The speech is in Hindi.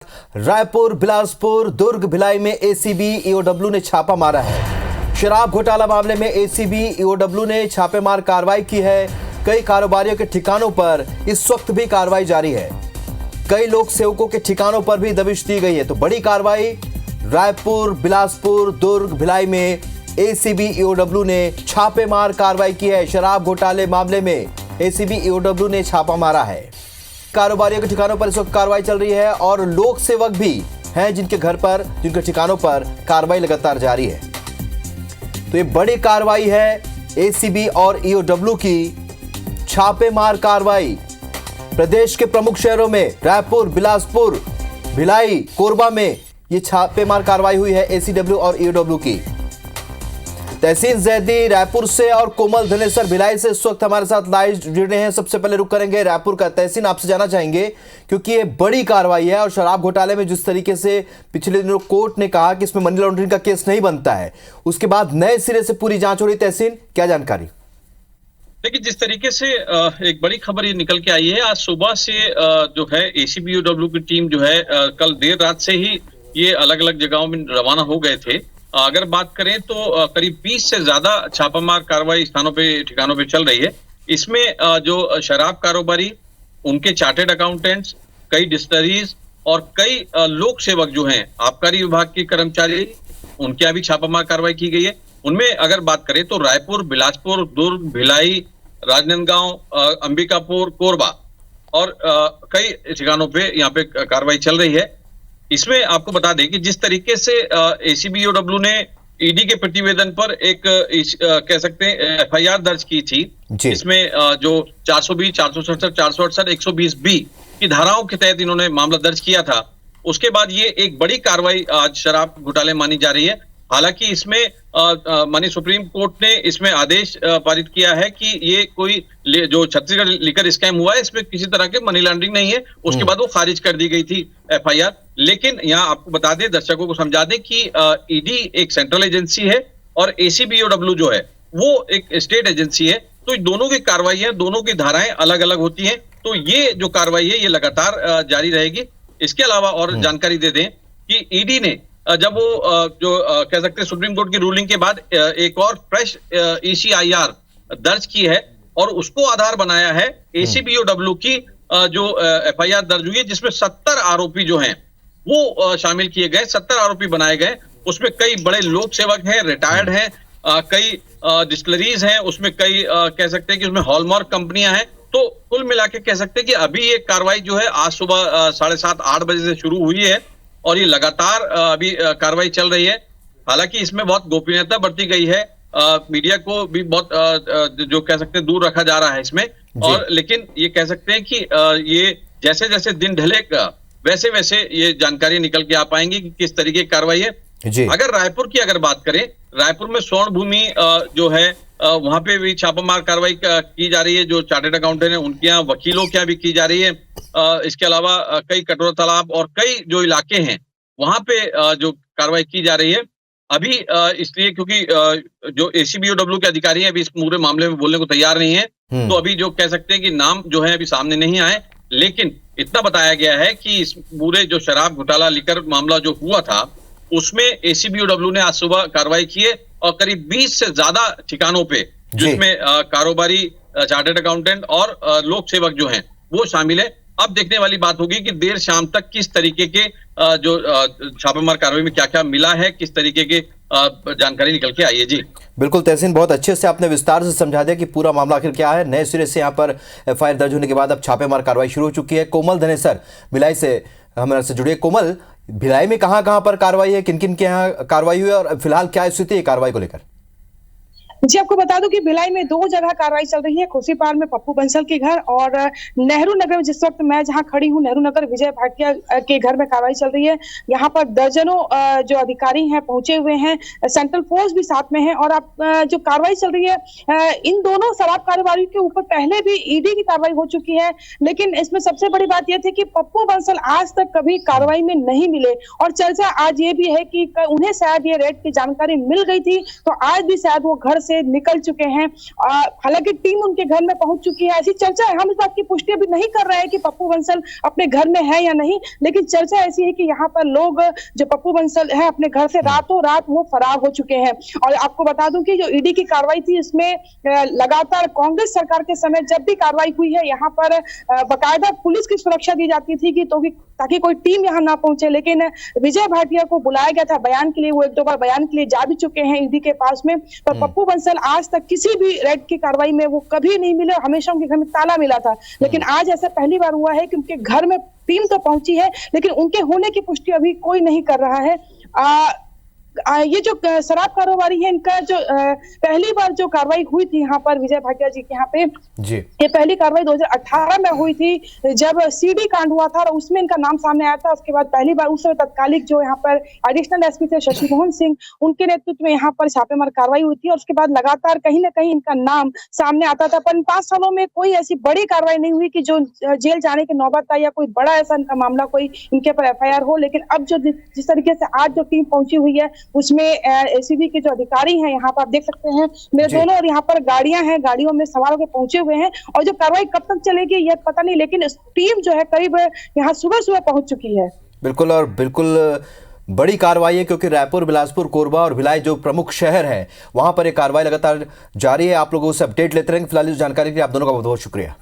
रायपुर, बिलासपुर, दुर्ग, भिलाई में एसीबी ईओडब्ल्यू ने छापा मारा है। शराब घोटाला मामले में एसीबी ईओडब्ल्यू ने छापेमार कार्रवाई की है। कई कारोबारियों के ठिकानों पर इस वक्त भी कार्रवाई जारी है। कई लोक सेवकों के ठिकानों पर भी दबिश दी गई है। तो बड़ी कार्रवाई रायपुर, बिलासपुर, दुर्ग, भिलाई में एसीबी ईओडब्ल्यू ने छापेमार कार्रवाई की है। शराब घोटाले मामले में एसीबी ईओडब्ल्यू ने छापा मारा है। कारोबारियों के ठिकानों पर इस वक्त कार्रवाई चल रही है और लोक सेवक भी हैं जिनके ठिकानों पर कार्रवाई लगातार जारी है। तो ये बड़ी कार्रवाई है एसीबी और ईओडब्ल्यू की छापेमार कार्रवाई। प्रदेश के प्रमुख शहरों में रायपुर, बिलासपुर, भिलाई, कोरबा में ये छापेमार कार्रवाई हुई है एसीडब्ल्यू और ईओडब्ल्यू की। तहसीन जैदी रायपुर से और कोमल धनेसर भिलाई से इस वक्त हमारे साथ लाइव जुड़े हैं। सबसे पहले रुक करेंगे रायपुर का। तहसीन, आपसे जानना चाहेंगे क्योंकि ये बड़ी कार्रवाई है और शराब घोटाले में जिस तरीके से पिछले दिनों कोर्ट ने कहा कि इसमें मनी लॉन्ड्रिंग का केस नहीं बनता है, उसके बाद नए सिरे से पूरी जांच हो रही। तहसीन, क्या जानकारी? देखिए, जिस तरीके से एक बड़ी खबर ये निकल के आई है, आज सुबह से जो है एसीबी ईओडब्ल्यू की टीम जो है कल देर रात से ही ये अलग अलग जगहों में रवाना हो गए थे। अगर बात करें तो करीब 20 से ज्यादा छापामार कार्रवाई स्थानों पे ठिकानों पे चल रही है। इसमें जो शराब कारोबारी, उनके चार्टेड अकाउंटेंट्स, कई डिस्टलरीज और कई लोक सेवक जो हैं, आबकारी विभाग के कर्मचारी, उनके यहाँ भी छापामार कार्रवाई की गई है। उनमें अगर बात करें तो रायपुर, बिलासपुर, दुर्ग, भिलाई, राजनांदगांव, अंबिकापुर, कोरबा और कई ठिकानों पे यहाँ पे कार्रवाई चल रही है। इसमें आपको बता दें कि जिस तरीके से एसीबी ईओडब्ल्यू ने ईडी के प्रतिवेदन पर एक कह सकते हैं एफआईआर दर्ज की थी, इसमें जो 420, 467, 468, 120B की धाराओं के तहत इन्होंने मामला दर्ज किया था। उसके बाद ये एक बड़ी कार्रवाई आज शराब घोटाले मानी जा रही है। हालांकि इसमें माननीय सुप्रीम कोर्ट ने इसमें आदेश पारित किया है कि ये कोई जो छत्तीसगढ़ लिकर स्कैम हुआ है, इसमें किसी तरह के मनी लॉन्ड्रिंग नहीं है। उसके बाद वो खारिज कर दी गई थी एफआईआर। लेकिन यहाँ आपको बता दें, दर्शकों को समझा दें कि ईडी एक सेंट्रल एजेंसी है और एसीबी ईओडब्ल्यू जो है वो एक स्टेट एजेंसी है। तो दोनों की कार्रवाई है, दोनों की धाराएं अलग अलग होती हैं। तो ये जो कार्रवाई है ये लगातार जारी रहेगी। इसके अलावा और जानकारी दे दें कि ईडी ने जब वो जो कह सकते हैं सुप्रीम कोर्ट की रूलिंग के बाद एक और फ्रेश ईसीआईआर दर्ज की है और उसको आधार बनाया है एसीबी ईओडब्ल्यू की जो एफआईआर दर्ज हुई है, जिसमें 70 आरोपी जो हैं वो शामिल किए गए, 70 आरोपी बनाए गए। उसमें कई बड़े लोक सेवक हैं, रिटायर्ड हैं, कई डिस्टिलरीज हैं, उसमें कई कह सकते हैं कि उसमें हॉलमार्क कंपनियां हैं। तो कुल मिला के कह सकते हैं कि अभी ये कार्रवाई जो है आज सुबह 7:30-8 बजे से शुरू हुई है और ये लगातार अभी कार्रवाई चल रही है। हालांकि इसमें बहुत गोपनीयता बरती गई है, मीडिया को भी बहुत जो कह सकते हैं दूर रखा जा रहा है इसमें। और लेकिन ये कह सकते हैं कि ये जैसे जैसे दिन ढलेगा वैसे वैसे ये जानकारी निकल के आ पाएंगी कि किस तरीके की कार्रवाई है। अगर रायपुर की अगर बात करें, रायपुर में स्वर्ण भूमि जो है वहां पे भी छापामार कार्रवाई की जा रही है। जो चार्टेड अकाउंटेंट है उनके यहाँ, वकीलों के यहाँ भी की जा रही है। इसके अलावा कई कटोरा तालाब और कई जो इलाके हैं वहां पे जो कार्रवाई की जा रही है। अभी इसलिए क्योंकि जो एसीबी ईओडब्ल्यू के अधिकारी हैं अभी इस पूरे मामले में बोलने को तैयार नहीं है, तो अभी जो कह सकते हैं कि नाम जो है अभी सामने नहीं आए। लेकिन इतना बताया गया है कि इस पूरे जो शराब घोटाला लेकर मामला जो हुआ था उसमें एसीबी ईओडब्ल्यू ने आज सुबह कार्रवाई की है और करीब 20 से ज्यादा ठिकानों पे, जिसमें कारोबारी, चार्टर्ड अकाउंटेंट और लोक सेवक जो हैं वो शामिल है। अब देखने वाली बात होगी कि देर शाम तक किस तरीके के जो छापेमार कार्रवाई में क्या क्या मिला है, किस तरीके के जानकारी निकल के आई है। जी बिल्कुल तहसीन, बहुत अच्छे से आपने विस्तार से समझा दिया कि पूरा मामला आखिर क्या है। नए सिरे से यहाँ पर एफआईआर दर्ज होने के बाद अब छापेमार कार्रवाई शुरू हो चुकी है। कोमल धनेसर भिलाई से हमारे से जुड़े। कोमल, भिलाई में कहां कहां पर कार्रवाई है, किन किन के यहाँ कार्रवाई हुई और फिलहाल क्या स्थिति है कार्रवाई को लेकर? जी, आपको बता दूं कि भिलाई में 2 जगह कार्रवाई चल रही है। खुर्सीपार में पप्पू बंसल के घर और नेहरू नगर में, जिस वक्त मैं जहां खड़ी हूं, नेहरू नगर विजय भाटिया के घर में कार्रवाई चल रही है। यहाँ पर दर्जनों जो अधिकारी हैं पहुंचे हुए हैं, सेंट्रल फोर्स भी साथ में है। और आप जो कार्रवाई चल रही है, इन दोनों शराब कारोबारियों के ऊपर पहले भी ईडी की कार्रवाई हो चुकी है। लेकिन इसमें सबसे बड़ी बात यह थी कि पप्पू बंसल आज तक कभी कार्रवाई में नहीं मिले और चर्चा आज ये भी है कि उन्हें शायद ये रेड की जानकारी मिल गई थी, तो आज भी शायद वो घर से निकल चुके हैं। हालांकि टीम उनके घर में पहुंच चुकी है, ऐसी चर्चा है। हम इस बात की पुष्टि अभी नहीं कर रहे हैं कि पप्पू बंसल अपने घर में है या नहीं, लेकिन चर्चा ऐसी है कि यहाँ पर लोग जो पप्पू बंसल है अपने घर से रातों रात वो फरार हो चुके हैं। और आपको बता दूं कि जो ईडी की कार्रवाई थी इसमें लगातार कांग्रेस सरकार के समय जब भी कार्रवाई हुई है यहाँ पर बाकायदा पुलिस की सुरक्षा दी जाती थी कि ताकि कोई टीम यहाँ ना पहुंचे। लेकिन विजय भाटिया को बुलाया गया था बयान के लिए, वो एक दो बार बयान के लिए जा भी चुके हैं ईडी के पास में, पर पप्पू बंसल आज तक किसी भी रेड की कार्रवाई में वो कभी नहीं मिले, हमेशा उनके घर में ताला मिला था। लेकिन आज ऐसा पहली बार हुआ है कि उनके घर में टीम तो पहुंची है लेकिन उनके होने की पुष्टि अभी कोई नहीं कर रहा है। ये जो शराब कारोबारी है इनका जो पहली बार जो कार्रवाई हुई थी यहाँ पर विजय भाटिया जी के यहाँ पे जी, ये पहली कार्रवाई 2018 में हुई थी जब सीडी कांड हुआ था और उसमें इनका नाम सामने आया था। उसके बाद पहली बार उस तत्कालिक जो यहाँ पर एडिशनल एसपी थे शशि मोहन सिंह, उनके नेतृत्व में यहाँ पर छापेमार कार्रवाई हुई थी और उसके बाद लगातार कहीं ना कहीं इनका नाम सामने आता था। पर इन 5 सालों में कोई ऐसी बड़ी कार्रवाई नहीं हुई कि जो जेल जाने की नौबत आई या कोई बड़ा ऐसा इनका मामला कोई इनके पर FIR हो। लेकिन अब जो जिस तरीके से आज जो टीम पहुंची हुई है उसमें एसीबी के जो अधिकारी हैं यहाँ पर आप देख सकते हैं मेरे दोनों और यहाँ पर गाड़ियां हैं, गाड़ियों में सवार होकर पहुंचे हुए हैं और जो कार्रवाई कब तक चलेगी यह पता नहीं, लेकिन टीम जो है करीब यहाँ सुबह पहुंच चुकी है। बिल्कुल, और बिल्कुल बड़ी कार्रवाई है क्योंकि रायपुर, बिलासपुर, कोरबा और भिलाई जो प्रमुख शहर है वहां पर एक कार्रवाई लगातार जारी है। आप लोगों से अपडेट लेते रहेंगे। फिलहाल इस जानकारी के लिए आप दोनों का बहुत बहुत शुक्रिया।